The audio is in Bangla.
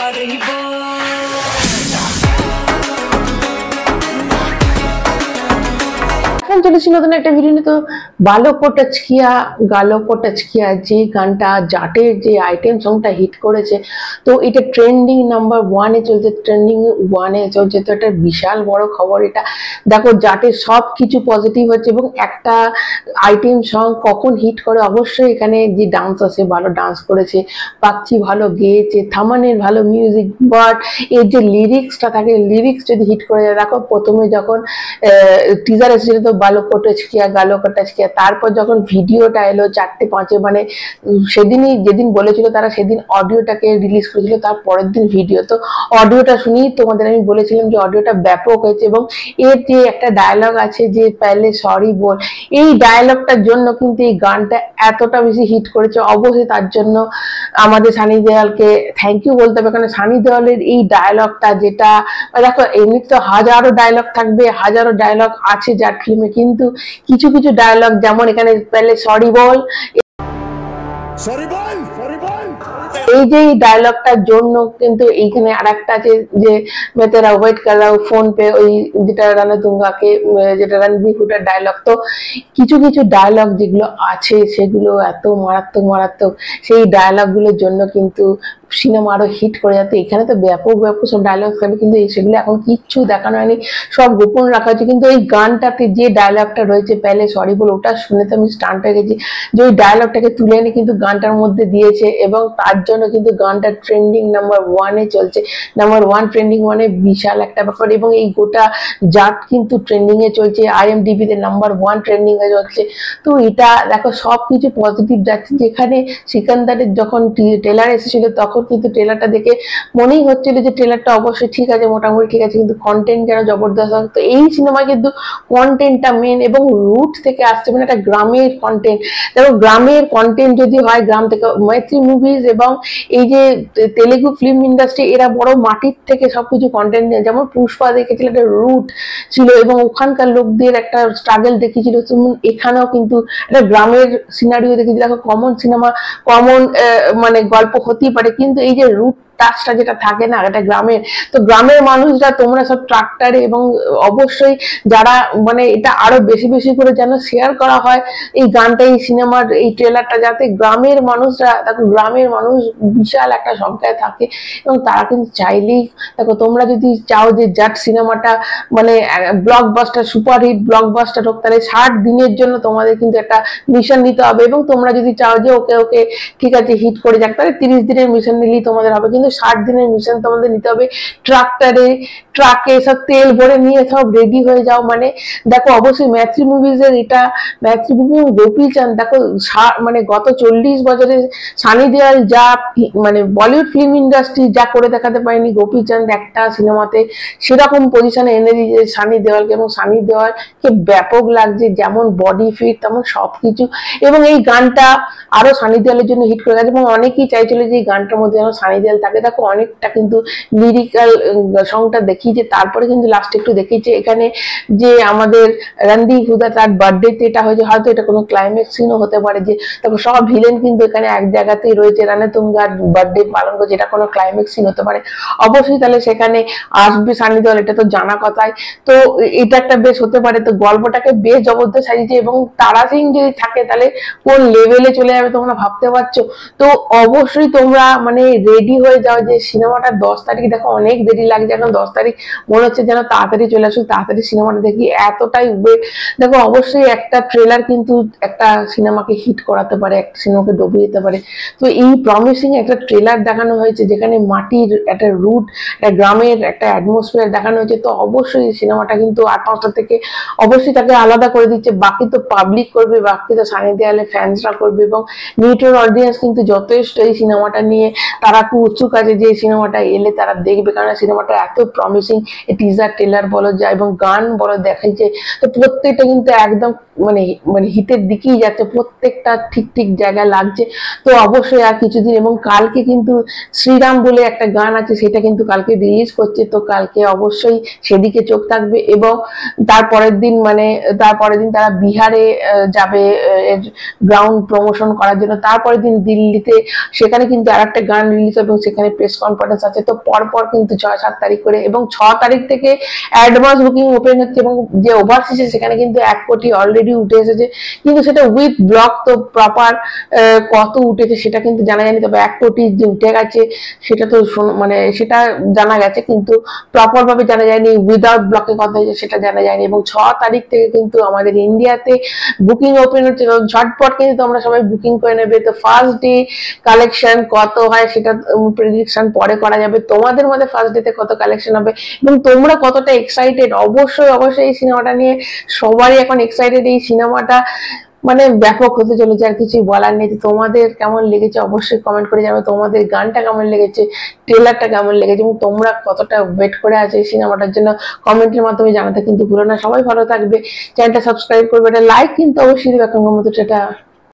চলে নতুন একটা ভিডিও নিয়ে। তো বালো কো টাচ কিয়া গালো কো টাচ কিয়া যে গানটা জাটের যে আইটেম সংটা হিট করেছে, তো এটা ট্রেন্ডিং নাম্বার 1 এ চলছে, ট্রেন্ডিং 1 এ চলছে। তো এটা বিশাল বড় খবর। এটা দেখো জাটের সব কিছু পজিটিভ হচ্ছে এবং একটা আইটেম সং কখন হিট করে, অবশ্যই এখানে যে ডান্স আছে ভালো ডান্স করেছে, পাচ্ছি ভালো গেয়েছে, থামানের ভালো মিউজিক, বাট এর যে লিরিক্সটা থাকে, লিরিক্স যদি হিট করে যায়। দেখো প্রথমে যখন টিজার এসেছিল তো বালো কো টাচ কিয়া গালো কো টাচ কিয়া, তারপর যখন ভিডিওটা এলো 4:05 মানে সেদিনই যেদিন বলেছিল তারা সেদিন অডিওটাকে রিলিজ করেছিল, তার পরের দিন ভিডিও। তো অডিওটা শুনেই তোমাদের আমি বলেছিলাম যে অডিওটা ব্যাপক হয়েছে এবং এর যে একটা ডায়লগ আছে যে পেলে সরি বল, এই ডায়লগটার জন্য কিন্তু এই গানটা এতটা বেশি হিট করেছে। অবশ্যই তার জন্য আমাদের সানি দেওয়ালকে থ্যাংক ইউ বলতে হবে, কারণ সানি দেওয়ালের এই ডায়লগটা যেটা দেখো এমনি তো হাজারো ডায়লগ থাকবে, হাজারো ডায়লগ আছে যার ফিল্মে, কিন্তু কিছু কিছু ডায়লগ যেমন এখানে পেলে সরি বল, এই যে ডায়লগটার জন্য কিন্তু এইখানে আরেকটা আছে যে मैं तेरा वेट कर रहा हूं फोन पे, ওই যেটা রানাতুঙ্গাকে যেটা রণবীর হুডার ডায়লগ। তো কিছু কিছু ডায়লগ যেগুলো আছে সেগুলো এত মারাত্মক মারাত্মক, সেই ডায়লগ গুলোর জন্য কিন্তু সিনেমা আরো হিট করে যাচ্ছে। এখানে তো ব্যাপক ব্যাপক সব ডায়লগ থাকবে, কিন্তু সেগুলো এখন কিচ্ছু দেখানো হয়নি, সব গোপন রাখা হয়েছে। কিন্তু এই গানটাতে যে ডায়লগটা রয়েছে পেলে সরি বল, ওটা শুনে তো আমি স্টান্ট হয়ে গেছি যে ওই ডায়লগটাকে তুলে এনে কিন্তু গানটার মধ্যে দিয়েছে এবং তার জন্য কিন্তু গানটা ট্রেন্ডিং নাম্বার 1 এ চলছে। নাম্বার 1 ট্রেন্ডিং 1 এ বিশাল একটা ব্যাপার এবং এই গোটা জাট কিন্তু ট্রেন্ডিং এ চলছে, IMDb তে নাম্বার 1 ট্রেন্ডিং এ চলছে। তো এটা দেখো সবকিছু পজিটিভ যাচ্ছে। যেখানে সিকান্দারের যখন ট্রেলার এসেছিল তখন কিন্তু ট্রেলারটা দেখে মনেই হচ্ছিল যে ট্রেলারটা অবশ্যই ঠিক আছে, মোটামুটি ঠিক আছে, কিন্তু কন্টেন্ট যেন জবরদস্ত। তো এই সিনেমা কিন্তু কন্টেন্টটা মেন এবং রুট থেকে আসছে, মানে একটা গ্রামের কন্টেন্ট। দেখো গ্রামের কন্টেন্ট যদি হয় গ্রাম থেকে, মৈত্রী মুভিজ এবং এই যে তেলেগু ফিল্ম ইন্ডাস্ট্রি এরা বড় মাটির থেকে সবকিছু কন্টেন্ট নিয়ে, যেমন পুষ্পা দেখেছিল একটা রুট ছিল এবং ওখানকার লোকদের একটা স্ট্রাগল দেখিয়েছিল, তেমন এখানেও কিন্তু একটা গ্রামের সিনারিও দেখেছিল। দেখো কমন সিনেমা কমন মানে গল্প হতেই পারে, কিন্তু এই যে রুট টাচটা যেটা থাকে না এটা গ্রামের। তো গ্রামের মানুষরা তোমরা সব ট্রাক্টরে এবং অবশ্যই যারা মানে এটা আরো বেশি বেশি করে যেন শেয়ার করা হয় এই গানটা, এই সিনেমার এই ট্রেলারটা, যাতে গ্রামের মানুষরা, দেখো গ্রামের মানুষ বিশাল একটা সংখ্যায় থাকে এবং তারা কিন্তু চাইলেই, দেখো তোমরা যদি চাও যে জাট সিনেমাটা মানে ব্লকবাস্টার সুপারহিট ব্লকবাস্টার হোক, তাহলে 60 দিনের জন্য তোমাদের কিন্তু একটা মিশন নিতে হবে এবং তোমরা যদি চাও যে ওকে ওকে ঠিক আছে হিট করে যাক, তাহলে 30 দিনের মিশন নিলেই তোমাদের হবে। কিন্তু 60 দিনের মিশন তোমাদের নিতে হবে। ট্রাকে সব তেল ভরে নিয়ে সব রেডি হয়ে যাও। মানে দেখো অবশ্যই ম্যাথ্রি মুভিজ এর এটা ম্যাথ্রি মুভি গোপীচাঁদ, দেখো মানে গত 40 বছরে সানি দেওয়াল যা মানে বলিউড ফিল্ম ইন্ডাস্ট্রি যা করে দেখাতে পারেনি গোপীচাঁদ একটা সিনেমাতে, সেরকম পজিশনে এনে দিয়েছে সানি দেওয়ালকে এবং সানি দেওয়ালকে ব্যাপক লাগছে, যেমন বডি ফিট তেমন সবকিছু। এবং এই গানটা আরো সানি দেওয়ালের জন্য হিট করে গেছে এবং অনেকেই চাইছিল যে এই গানটার মধ্যে যেন সানি দেওয়াল থাকে। দেখো অনেকটা কিন্তু লিরিক্যাল সংটা দেখিয়েছে, তারপরে কিন্তু লাস্টে একটু দেখিয়েছে এখানে যে আমাদের রণদীপ হুডা তার বার্থডেতে এটা হয়েছে, হয়তো এটা কোনো ক্লাইম্যাক্স সিনও হতে পারে। যে দেখো সব ভিলেন কিন্তু এখানে এক জায়গাতেই রয়েছে, রানাতুঙ্গার বার্থডে পালন করছে, এটা কোনো ক্লাইম্যাক্স সিন হতে পারে। অবশ্যই তাহলে সেখানে আসবে সানি দেওয়াল, এটা তো জানা কথাই। তো এটা একটা বেশ হতে পারে। তো গল্পটাকে বেশ জবরদস্ত সাজিয়েছে এবং তারা সিং যদি থাকে তাহলে কোন লেভেলে চলে যাবে তোমরা ভাবতে পারছো। তো অবশ্যই তোমরা মানে রেডি হয়ে যাও যে সিনেমাটা 10 তারিখ, দেখো অনেক দেরি লাগছে এখন, 10 তারিখ মনে হচ্ছে যেন তাড়াতাড়ি চলে আসুক, তাড়াতাড়ি সিনেমাটা দেখি, এতটাই দেখো অবশ্যই একটা ট্রেলার কিন্তু একটা সিনেমাকে হিট করাতে পারে, একটা সিনেমাকে ডুবিয়ে দিতে পারে। তো এই প্রমিসিং একটা ট্রেলার দেখানো হয়েছে যেখানে মাটির একটা রুট, একটা গ্রামের একটা অ্যাটমসফিয়ার দেখানো হয়েছে। তো অবশ্যই সিনেমাটা কিন্তু 8-5টা থেকে অবশ্যই তাকে আলাদা করে দিচ্ছে, বাকি তো পাবলিক করবে, বাকি তো সানি দেওয়ালের ফ্যান্সরা করবে এবং নিউট্রাল অডিয়েন্স কিন্তু যথেষ্ট এই সিনেমাটা নিয়ে তারা খুব উৎসুক আছে যে এই সিনেমাটা এলে তারা দেখবে, কারণ সিনেমাটা এত প্রমিসিং। প্রমিসিং টিজার ট্রেলার বলো যা এবং গান বলো দেখাইছে, তো প্রত্যেকটা কিন্তু একদম মানে মানে হিটের দিকেই যাচ্ছে, প্রত্যেকটা ঠিক ঠিক জায়গায় লাগছে। তো অবশ্যই আর কিছুদিন, এবং কালকে কিন্তু শ্রীরাম বলে একটা গান আছে, সেটা কিন্তু কালকে রিলিজ করছে, তো কালকে অবশ্যই সেদিকে চোখ থাকবে। এবং তারপরের দিন মানে তারপরের দিন তারা বিহারে যাবে এর গ্রাউন্ড প্রমোশন করার জন্য, তারপরের দিন দিল্লিতে সেখানে কিন্তু আর একটা গান রিলিজ হবে এবং সেখানে প্রেস কনফারেন্স আছে। তো পরপর কিন্তু 6-7 তারিখ করে, এবং 6 তারিখ থেকে অ্যাডভান্স বুকিং ওপেন হচ্ছে, এবং যে ওভারসিজে সেখানে কিন্তু 1 কোটি অলরেডি উঠে এসেছে, কিন্তু সেটা উইথ ব্লক, তো প্রপার কত উঠেছে সেটা কিন্তু জানা যায়নি, তবে 1 কোটি যে উঠে গেছে সেটা তো মানে সেটা জানা গেছে, কিন্তু প্রপার ভাবে জানা যায়নি, উইদাউট ব্লকে কত হয়েছে সেটা জানা যায়নি। এবং 6 তারিখ থেকে কিন্তু আমাদের ইন্ডিয়াতে বুকিং ওপেন হচ্ছে, ঝটপট কিন্তু তোমরা সবাই বুকিং করে নেবে। তো ফার্স্ট ডে কালেকশন কত হয় সেটা প্রেডিকশন পরে করা যাবে, তোমাদের মধ্যে ফার্স্ট ডে তে কত কালেকশন হবে এবং তোমরা কতটা এক্সাইটেড। অবশ্যই অবশ্যই এই সিনেমাটা নিয়ে সবারই এখন এক্সাইটেড, এই সিনেমাটা মানে ব্যাপক হতে চলেছে, আর কিছুই বলার নেই। তোমাদের কেমন লেগেছে অবশ্যই কমেন্ট করে জানাবে, তোমাদের গানটা কেমন লেগেছে, ট্রেলারটা কেমন লেগেছে, এবং তোমরা কতটা ওয়েট করে আছো এই সিনেমাটার জন্য কমেন্টের মাধ্যমে জানাতে কিন্তু ভুলো না। সবাই ভালো থাকবে, চ্যানেলটা সাবস্ক্রাইব করবে, এটা লাইক কিন্তু অবশ্যই দেবে। এখন মতো টাটা।